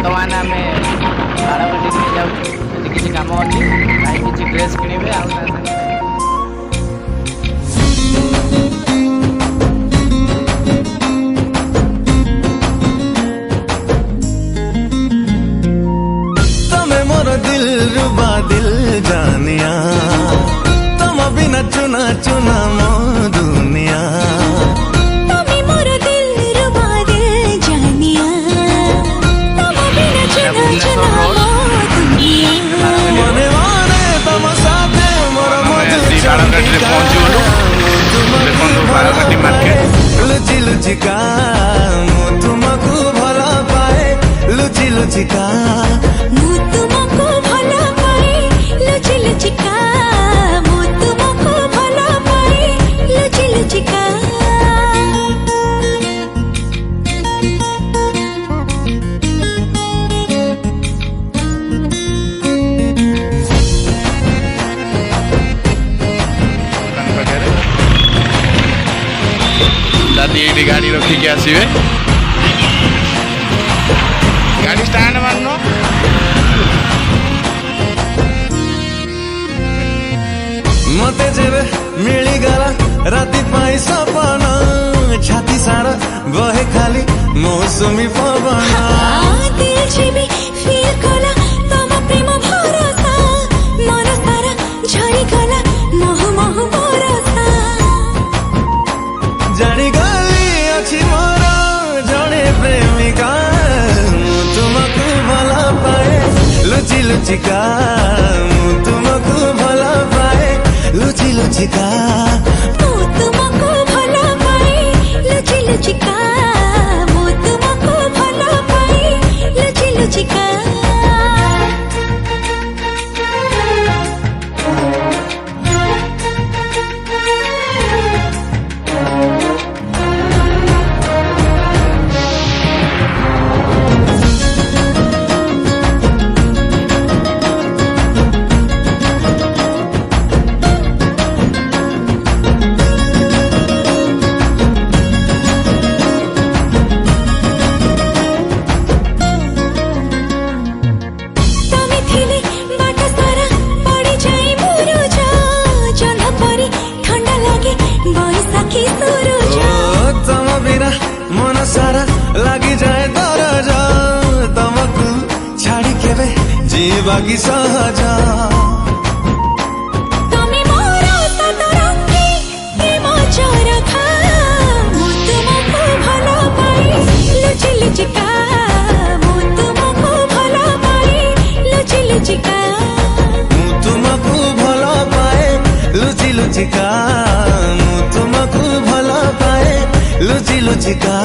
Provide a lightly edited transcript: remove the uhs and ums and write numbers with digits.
बर्तमान आम बाड़कटी जाऊँ किसी कम अच्छी भाई किसी ड्रेस किणवे आ दिल रुबा दिल जानिया तुम बिना चुना चुना मो दुनिया तुम्हें मोर दिल रुबा दिल जानिया तुम बिना चुना चुना मो दुनिया मने मने तुम साथे मोर मधुर लुचि लुचिका तुमको भला पाए लुचि लुचिका दादी गाड़ी रखिक आसवे गाड़ी स्टैंड मारन मते जेबे मिलीगला राति पाई सपना छाती सारा बहे खाली मौसमी पवन दिल जीबी फील कला तम प्रेम भरोसा मन सारा झरी गला मोह मोह बरसा जानी गली अच्छी मोर जड़े प्रेमिका तुमको भला पाए लुचि लुचिका तुमको भला पाए लुचि लुचिका तुमको भला पाए लुचि लुचिका तुमको भला पाए लुचि लुचिका मन सारा लगी जाए दरज तुमको छाड़ी केवे जीवा की सहज तुमको भला पाए लुचि लुचिका तुमको भला पाए लुचि लुचिका